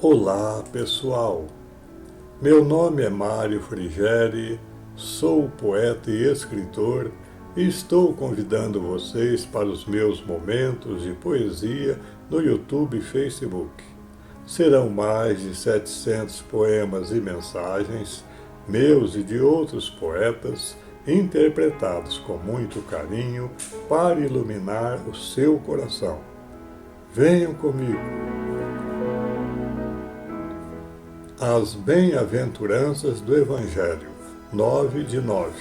Olá, pessoal. Meu nome é Mário Frigeri, sou poeta e escritor e estou convidando vocês para os meus momentos de poesia no YouTube e Facebook. Serão mais de 700 poemas e mensagens, meus e de outros poetas, interpretados com muito carinho para iluminar o seu coração. Venham comigo. As Bem-aventuranças do Evangelho, 9/9.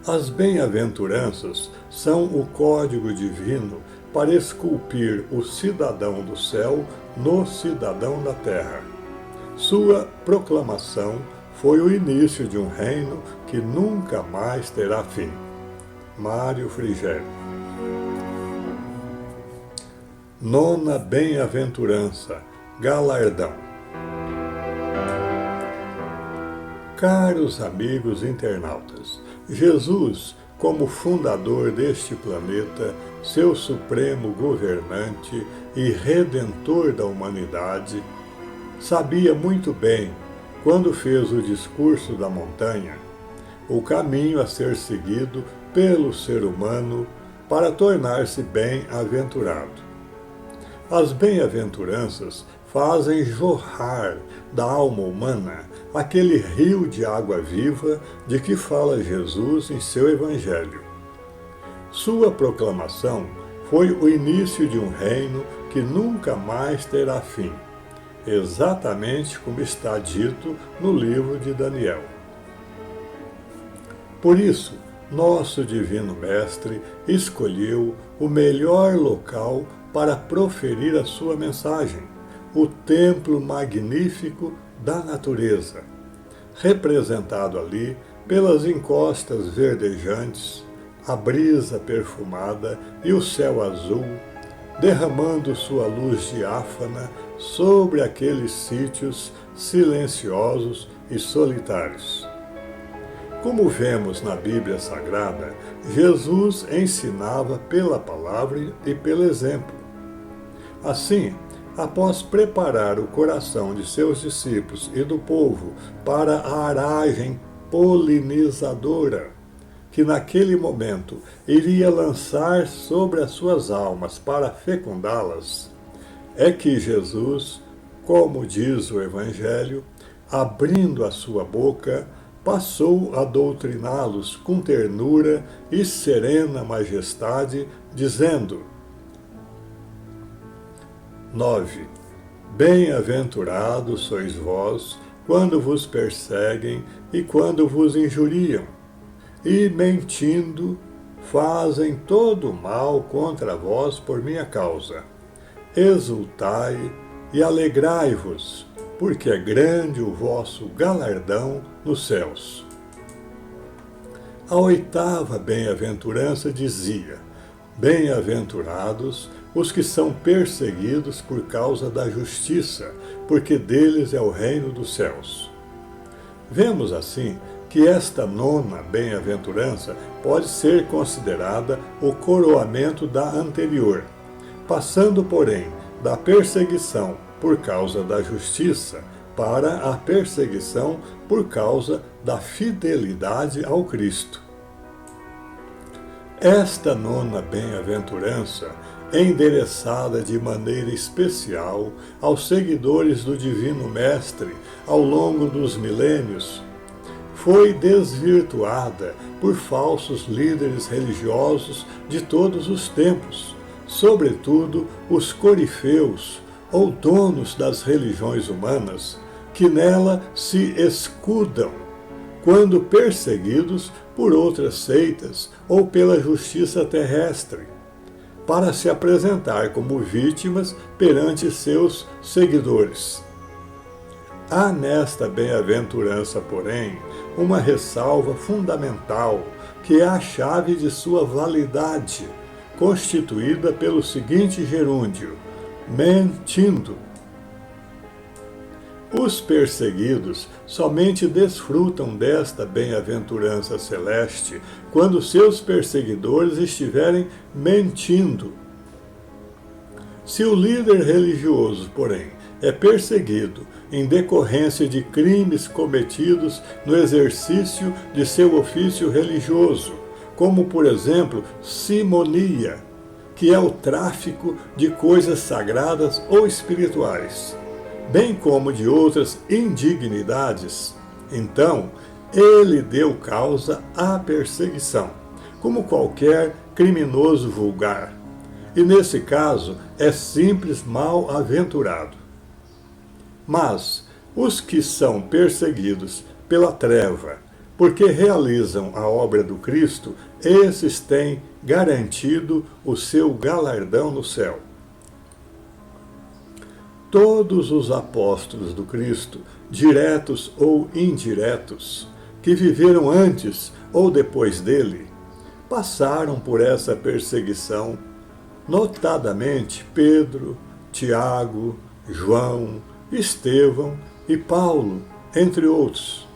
As bem-aventuranças são o código divino para esculpir o cidadão do céu no cidadão da terra. Sua proclamação foi o início de um reino que nunca mais terá fim. Mário Frigeri. Nona Bem-aventurança, Galardão. Caros amigos internautas, Jesus, como fundador deste planeta, seu supremo governante e redentor da humanidade, sabia muito bem, quando fez o discurso da montanha, o caminho a ser seguido pelo ser humano para tornar-se bem-aventurado. As bem-aventuranças fazem jorrar da alma humana aquele rio de água viva de que fala Jesus em seu Evangelho. Sua proclamação foi o início de um reino que nunca mais terá fim, exatamente como está dito no livro de Daniel. Por isso, nosso Divino Mestre escolheu o melhor local para proferir a sua mensagem, o templo magnífico da natureza, representado ali pelas encostas verdejantes, a brisa perfumada e o céu azul, derramando sua luz diáfana sobre aqueles sítios silenciosos e solitários. Como vemos na Bíblia Sagrada, Jesus ensinava pela palavra e pelo exemplo. Assim, após preparar o coração de seus discípulos e do povo para a aragem polinizadora, que naquele momento iria lançar sobre as suas almas para fecundá-las, é que Jesus, como diz o Evangelho, abrindo a sua boca, passou a doutriná-los com ternura e serena majestade, dizendo: 9. Bem-aventurados sois vós, quando vos perseguem e quando vos injuriam, e mentindo, fazem todo o mal contra vós por minha causa. Exultai e alegrai-vos, porque é grande o vosso galardão nos céus. A oitava bem-aventurança dizia: Bem-aventurados os que são perseguidos por causa da justiça, porque deles é o reino dos céus. Vemos assim que esta nona bem-aventurança pode ser considerada o coroamento da anterior, passando, porém, da perseguição por causa da justiça para a perseguição por causa da fidelidade ao Cristo. Esta nona bem-aventurança, endereçada de maneira especial aos seguidores do Divino Mestre ao longo dos milênios, foi desvirtuada por falsos líderes religiosos de todos os tempos, sobretudo os corifeus ou donos das religiões humanas, que nela se escudam quando perseguidos por outras seitas ou pela justiça terrestre, para se apresentar como vítimas perante seus seguidores. Há nesta bem-aventurança, porém, uma ressalva fundamental, que é a chave de sua validade, constituída pelo seguinte gerúndio: mentindo. Os perseguidos somente desfrutam desta bem-aventurança celeste quando seus perseguidores estiverem mentindo. Se o líder religioso, porém, é perseguido em decorrência de crimes cometidos no exercício de seu ofício religioso, como, por exemplo, simonia, que é o tráfico de coisas sagradas ou espirituais, bem como de outras indignidades, então ele deu causa à perseguição, como qualquer criminoso vulgar, e nesse caso é simples mal-aventurado. Mas os que são perseguidos pela treva, porque realizam a obra do Cristo, esses têm garantido o seu galardão no céu. Todos os apóstolos do Cristo, diretos ou indiretos, que viveram antes ou depois dele, passaram por essa perseguição, notadamente Pedro, Tiago, João, Estevão e Paulo, entre outros.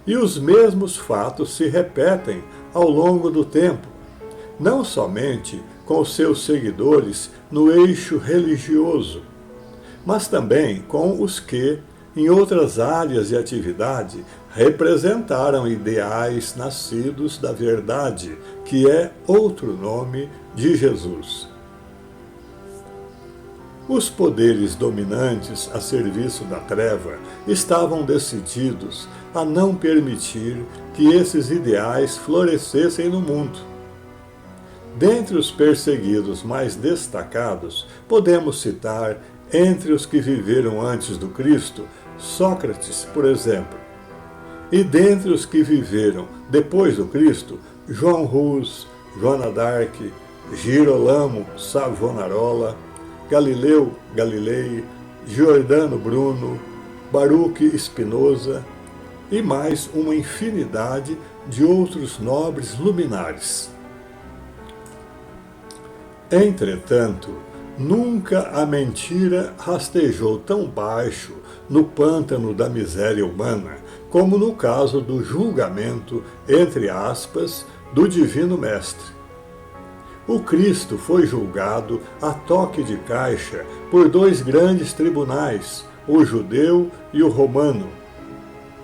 E os mesmos fatos se repetem ao longo do tempo, não somente com os seus seguidores no eixo religioso, mas também com os que, em outras áreas de atividade, representaram ideais nascidos da verdade, que é outro nome de Jesus. Os poderes dominantes a serviço da treva estavam decididos a não permitir que esses ideais florescessem no mundo. Dentre os perseguidos mais destacados, podemos citar, entre os que viveram antes do Cristo, Sócrates, por exemplo. E dentre os que viveram depois do Cristo, João Hus, Joana d'Arc, Girolamo Savonarola, Galileu Galilei, Giordano Bruno, Baruch Spinoza e mais uma infinidade de outros nobres luminares. Entretanto, nunca a mentira rastejou tão baixo no pântano da miséria humana como no caso do julgamento, entre aspas, do Divino Mestre. O Cristo foi julgado a toque de caixa por dois grandes tribunais, o judeu e o romano,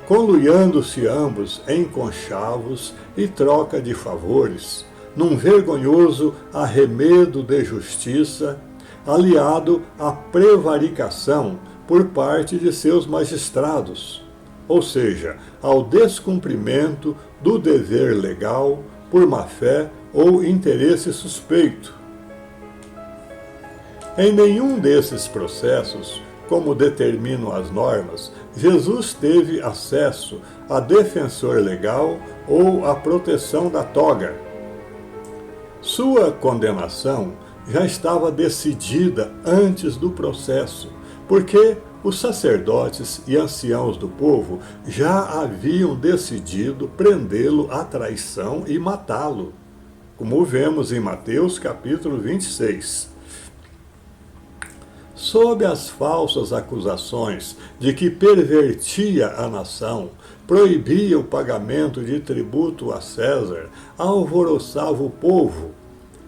conluiando-se ambos em conchavos e troca de favores, num vergonhoso arremedo de justiça, aliado à prevaricação por parte de seus magistrados, ou seja, ao descumprimento do dever legal por má-fé ou interesse suspeito. Em nenhum desses processos, como determinam as normas, Jesus teve acesso a defensor legal ou à proteção da toga. Sua condenação já estava decidida antes do processo, porque os sacerdotes e anciãos do povo já haviam decidido prendê-lo à traição e matá-lo, como vemos em Mateus capítulo 26. Sob as falsas acusações de que pervertia a nação, proibia o pagamento de tributo a César, alvoroçava o povo,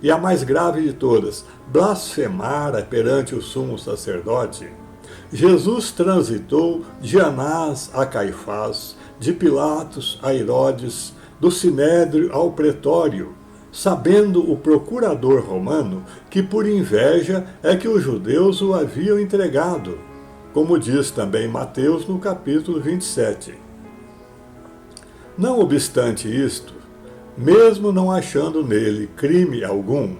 e a mais grave de todas, blasfemara perante o sumo sacerdote, Jesus transitou de Anás a Caifás, de Pilatos a Herodes, do Sinédrio ao Pretório, sabendo o procurador romano que por inveja é que os judeus o haviam entregado, como diz também Mateus no capítulo 27. Não obstante isto, mesmo não achando nele crime algum,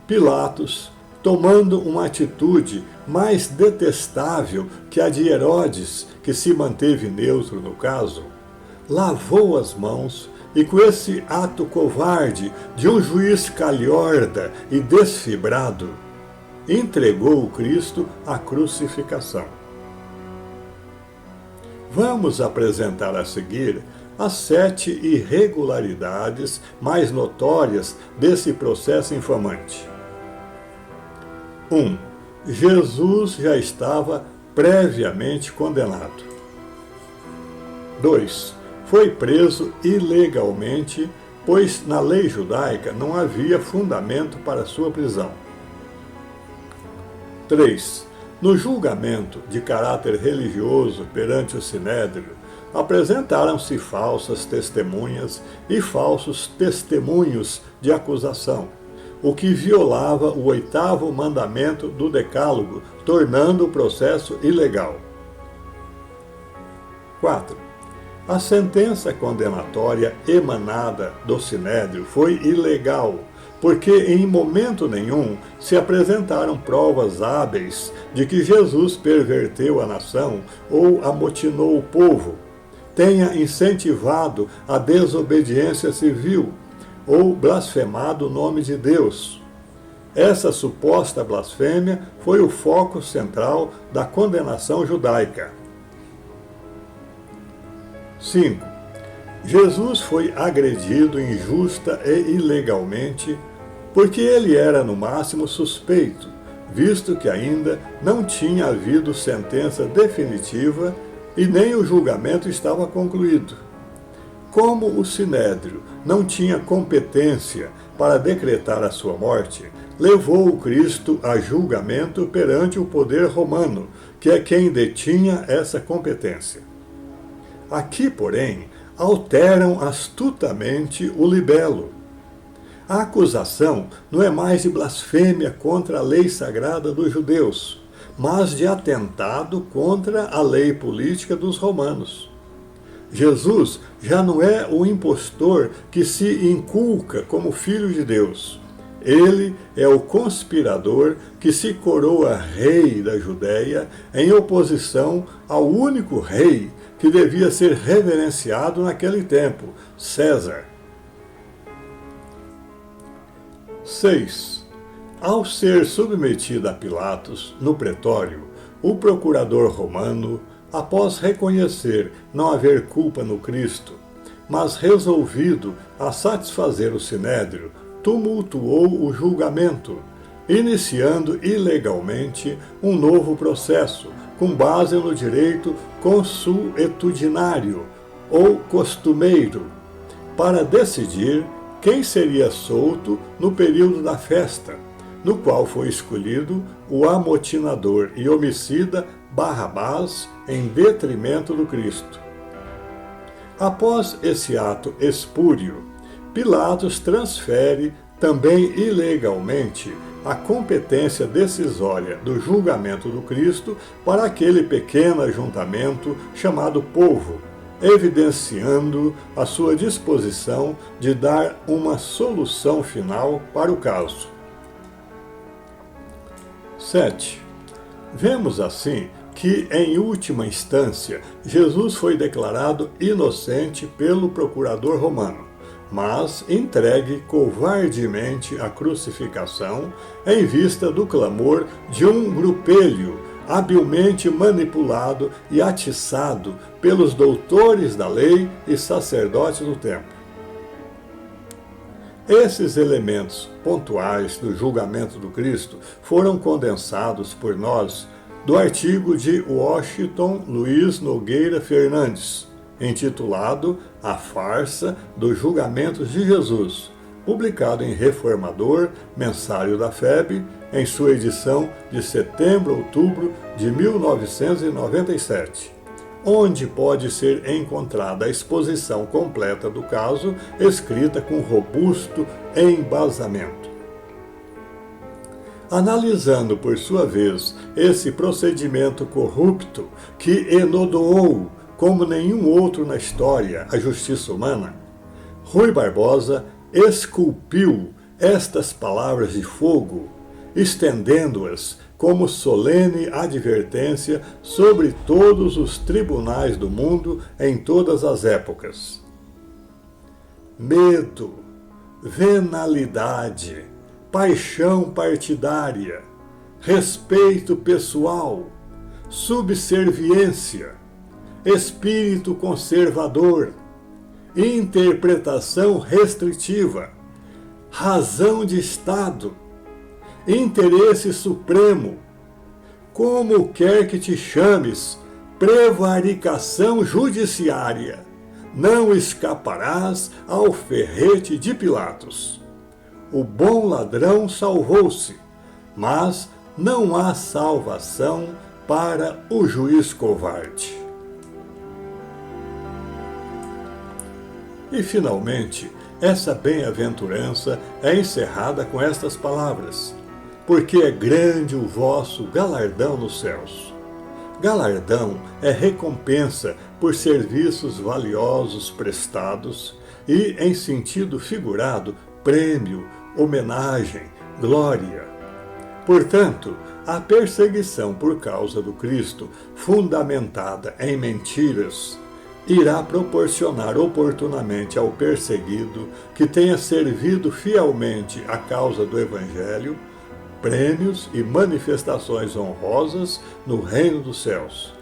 Pilatos, tomando uma atitude mais detestável que a de Herodes, que se manteve neutro no caso, lavou as mãos e com esse ato covarde de um juiz calhorda e desfibrado, entregou o Cristo à crucificação. Vamos apresentar a seguir as 7 irregularidades mais notórias desse processo infamante. 1. Jesus já estava previamente condenado. 2. Foi preso ilegalmente, pois na lei judaica não havia fundamento para sua prisão. 3. No julgamento de caráter religioso perante o Sinédrio, apresentaram-se falsas testemunhas e falsos testemunhos de acusação, o que violava o 8º mandamento do Decálogo, tornando o processo ilegal. 4. A sentença condenatória emanada do Sinédrio foi ilegal, porque em momento nenhum se apresentaram provas hábeis de que Jesus perverteu a nação ou amotinou o povo, tenha incentivado a desobediência civil ou blasfemado o nome de Deus. Essa suposta blasfêmia foi o foco central da condenação judaica. 5. Jesus foi agredido injusta e ilegalmente porque ele era no máximo suspeito, visto que ainda não tinha havido sentença definitiva e nem o julgamento estava concluído. Como o Sinédrio não tinha competência para decretar a sua morte, levou o Cristo a julgamento perante o poder romano, que é quem detinha essa competência. Aqui, porém, alteram astutamente o libelo. A acusação não é mais de blasfêmia contra a lei sagrada dos judeus, mas de atentado contra a lei política dos romanos. Jesus já não é o impostor que se inculca como filho de Deus. Ele é o conspirador que se coroa rei da Judéia em oposição ao único rei que devia ser reverenciado naquele tempo, César. 6. Ao ser submetido a Pilatos no pretório, o procurador romano, após reconhecer não haver culpa no Cristo, mas resolvido a satisfazer o Sinédrio, tumultuou o julgamento, iniciando ilegalmente um novo processo, com base no direito consuetudinário ou costumeiro, para decidir quem seria solto no período da festa, no qual foi escolhido o amotinador e homicida Barrabás em detrimento do Cristo. Após esse ato espúrio, Pilatos transfere, também ilegalmente, a competência decisória do julgamento do Cristo para aquele pequeno ajuntamento chamado povo, evidenciando a sua disposição de dar uma solução final para o caso. 7. Vemos assim que, em última instância, Jesus foi declarado inocente pelo procurador romano, mas entregue covardemente à crucificação em vista do clamor de um grupelho habilmente manipulado e atiçado pelos doutores da lei e sacerdotes do templo. Esses elementos pontuais do julgamento do Cristo foram condensados por nós do artigo de Washington Luiz Nogueira Fernandes, intitulado A Farsa dos Julgamentos de Jesus, publicado em Reformador, Mensário da FEB, em sua edição de setembro-outubro de 1997, onde pode ser encontrada a exposição completa do caso, escrita com robusto embasamento. Analisando, por sua vez, esse procedimento corrupto que enodoou, como nenhum outro na história, a justiça humana, Rui Barbosa esculpiu estas palavras de fogo, estendendo-as como solene advertência sobre todos os tribunais do mundo em todas as épocas. Medo, venalidade, paixão partidária, respeito pessoal, subserviência, espírito conservador, interpretação restritiva, razão de Estado, interesse supremo, como quer que te chames, prevaricação judiciária, não escaparás ao ferrete de Pilatos. O bom ladrão salvou-se, mas não há salvação para o juiz covarde. E, finalmente, essa bem-aventurança é encerrada com estas palavras: porque é grande o vosso galardão nos céus. Galardão é recompensa por serviços valiosos prestados e, em sentido figurado, prêmio, homenagem, glória. Portanto, a perseguição por causa do Cristo, fundamentada em mentiras, irá proporcionar oportunamente ao perseguido que tenha servido fielmente a causa do Evangelho prêmios e manifestações honrosas no reino dos céus.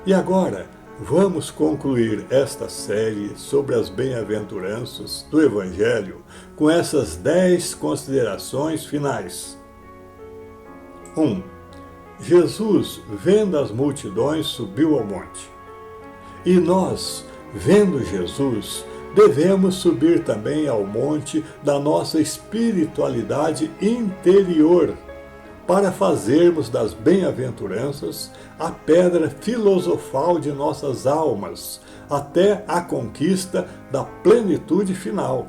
E agora, vamos concluir esta série sobre as bem-aventuranças do Evangelho com essas 10 considerações finais. 1. Jesus, vendo as multidões, subiu ao monte. E nós, vendo Jesus, devemos subir também ao monte da nossa espiritualidade interior, para fazermos das bem-aventuranças a pedra filosofal de nossas almas, até a conquista da plenitude final.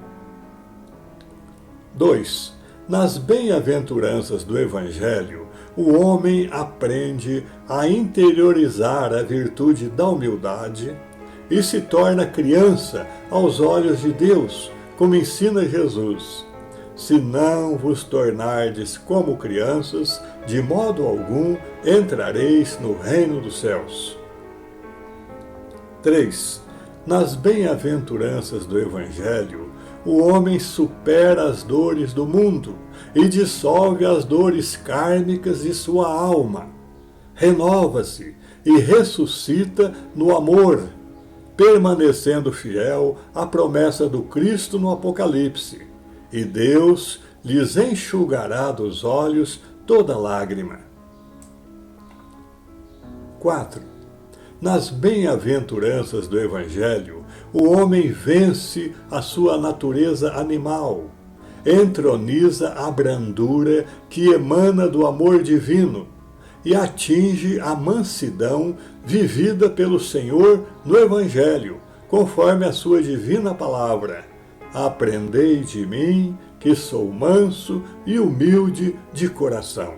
2. Nas bem-aventuranças do Evangelho, o homem aprende a interiorizar a virtude da humildade e se torna criança aos olhos de Deus, como ensina Jesus. Se não vos tornardes como crianças, de modo algum entrareis no reino dos céus. 3. Nas bem-aventuranças do Evangelho, o homem supera as dores do mundo e dissolve as dores kármicas de sua alma. Renova-se e ressuscita no amor, permanecendo fiel à promessa do Cristo no Apocalipse, e Deus lhes enxugará dos olhos toda lágrima. 4. Nas bem-aventuranças do Evangelho, o homem vence a sua natureza animal, entroniza a brandura que emana do amor divino e atinge a mansidão vivida pelo Senhor no Evangelho, conforme a sua divina palavra. Aprendei de mim, que sou manso e humilde de coração.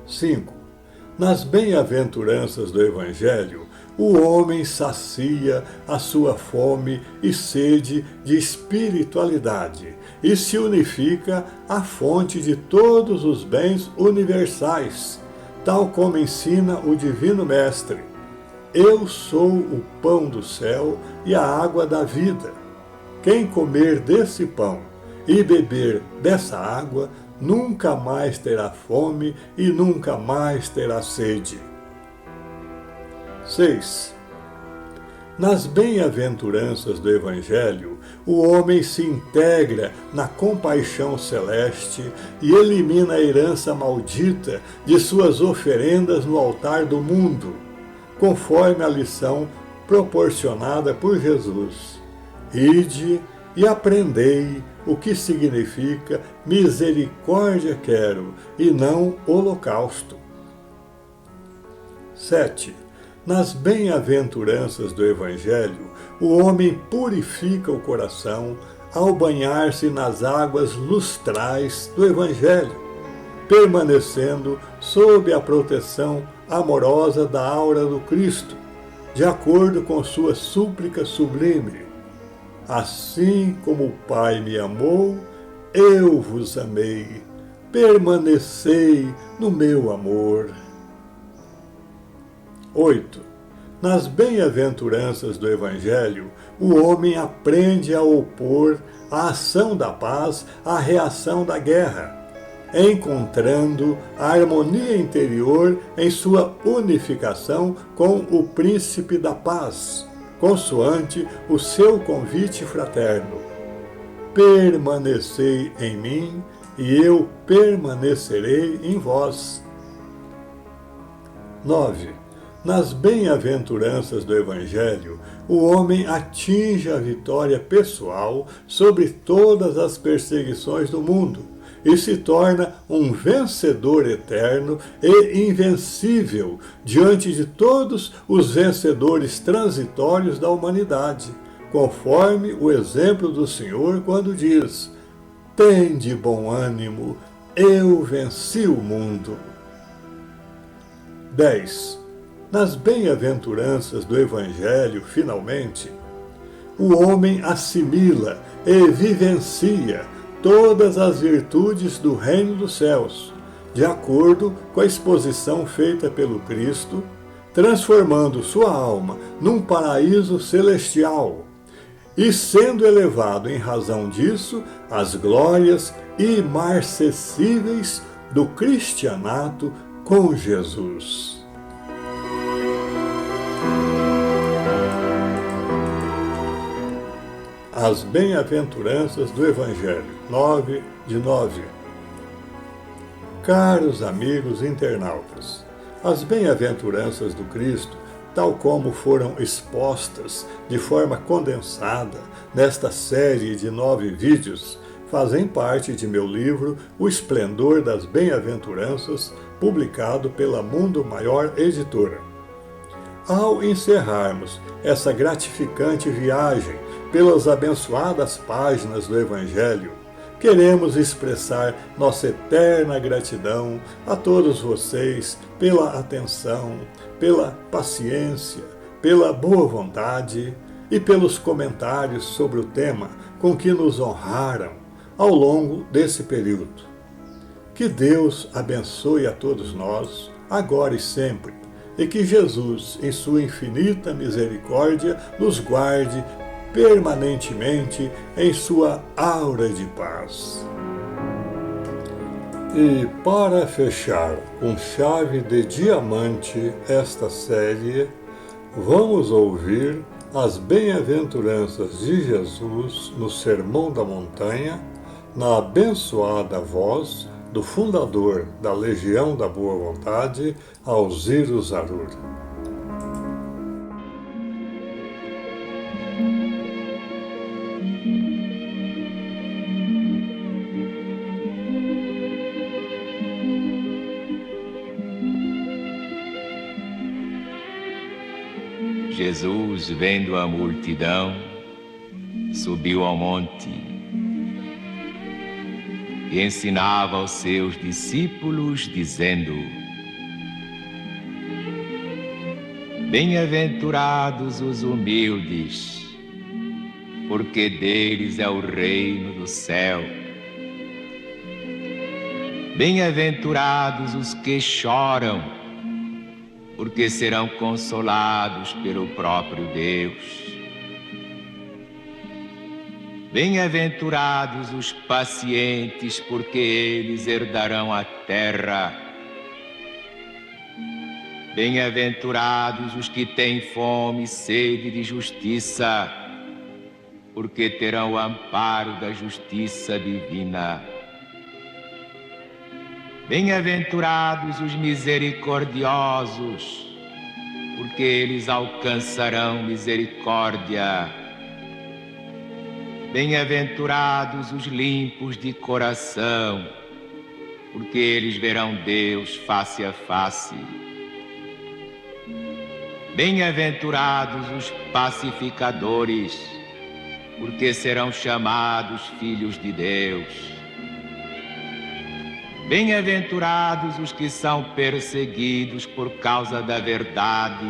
5. Nas bem-aventuranças do Evangelho, o homem sacia a sua fome e sede de espiritualidade e se unifica à fonte de todos os bens universais, tal como ensina o Divino Mestre. Eu sou o pão do céu e a água da vida. Quem comer desse pão e beber dessa água, nunca mais terá fome e nunca mais terá sede. 6. Nas bem-aventuranças do Evangelho, o homem se integra na compaixão celeste e elimina a herança maldita de suas oferendas no altar do mundo, conforme a lição proporcionada por Jesus. Ide e aprendei o que significa misericórdia quero e não holocausto. 7. Nas bem-aventuranças do Evangelho, o homem purifica o coração ao banhar-se nas águas lustrais do Evangelho, permanecendo sob a proteção amorosa da aura do Cristo, de acordo com sua súplica sublime. Assim como o Pai me amou, eu vos amei. Permanecei no meu amor. 8. Nas bem-aventuranças do Evangelho, o homem aprende a opor a ação da paz à reação da guerra, encontrando a harmonia interior em sua unificação com o Príncipe da Paz, consoante o seu convite fraterno. Permanecei em mim, e eu permanecerei em vós. 9. Nas bem-aventuranças do Evangelho, o homem atinge a vitória pessoal sobre todas as perseguições do mundo e se torna um vencedor eterno e invencível diante de todos os vencedores transitórios da humanidade, conforme o exemplo do Senhor quando diz: tende bom ânimo, eu venci o mundo. 10. Nas bem-aventuranças do Evangelho, finalmente, o homem assimila e vivencia todas as virtudes do reino dos céus, de acordo com a exposição feita pelo Cristo, transformando sua alma num paraíso celestial e sendo elevado em razão disso às glórias imarcessíveis do cristianato com Jesus. As bem-aventuranças do Evangelho, 9 de 9. Caros amigos internautas, as bem-aventuranças do Cristo, tal como foram expostas de forma condensada nesta série de 9 vídeos, fazem parte de meu livro O Esplendor das Bem-aventuranças, publicado pela Mundo Maior Editora. Ao encerrarmos essa gratificante viagem pelas abençoadas páginas do Evangelho, queremos expressar nossa eterna gratidão a todos vocês pela atenção, pela paciência, pela boa vontade e pelos comentários sobre o tema com que nos honraram ao longo desse período. Que Deus abençoe a todos nós, agora e sempre, e que Jesus, em sua infinita misericórdia, nos guarde permanentemente em sua aura de paz. E para fechar com chave de diamante esta série, vamos ouvir as bem-aventuranças de Jesus no Sermão da Montanha, na abençoada voz do fundador da Legião da Boa Vontade, Alziro Zarur. Jesus, vendo a multidão, subiu ao monte e ensinava aos seus discípulos, dizendo: bem-aventurados os humildes, porque deles é o reino do céu. Bem-aventurados os que choram, porque serão consolados pelo próprio Deus. Bem-aventurados os pacientes, porque eles herdarão a terra. Bem-aventurados os que têm fome e sede de justiça, porque terão o amparo da justiça divina. Bem-aventurados os misericordiosos, porque eles alcançarão misericórdia. Bem-aventurados os limpos de coração, porque eles verão Deus face a face. Bem-aventurados os pacificadores, porque serão chamados filhos de Deus. Bem-aventurados os que são perseguidos por causa da verdade,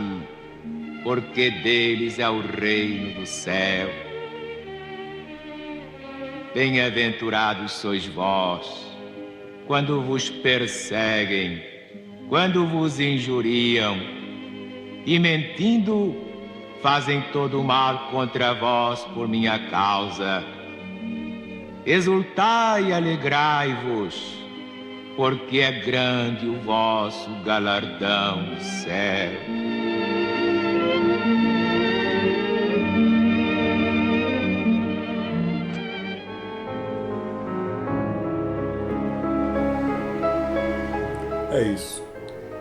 porque deles é o reino do céu. Bem-aventurados sois vós, quando vos perseguem, quando vos injuriam, e mentindo, fazem todo o mal contra vós por minha causa. Exultai e alegrai-vos, porque é grande o vosso galardão no céu. É isso.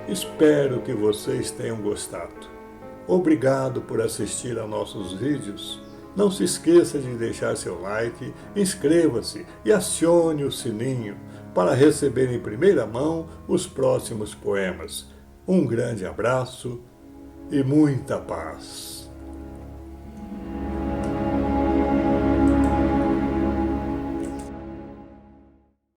Espero que vocês tenham gostado. Obrigado por assistir a nossos vídeos Não se esqueça de deixar seu like, inscreva-se e acione o sininho para receber em primeira mão os próximos poemas. Um grande abraço e muita paz.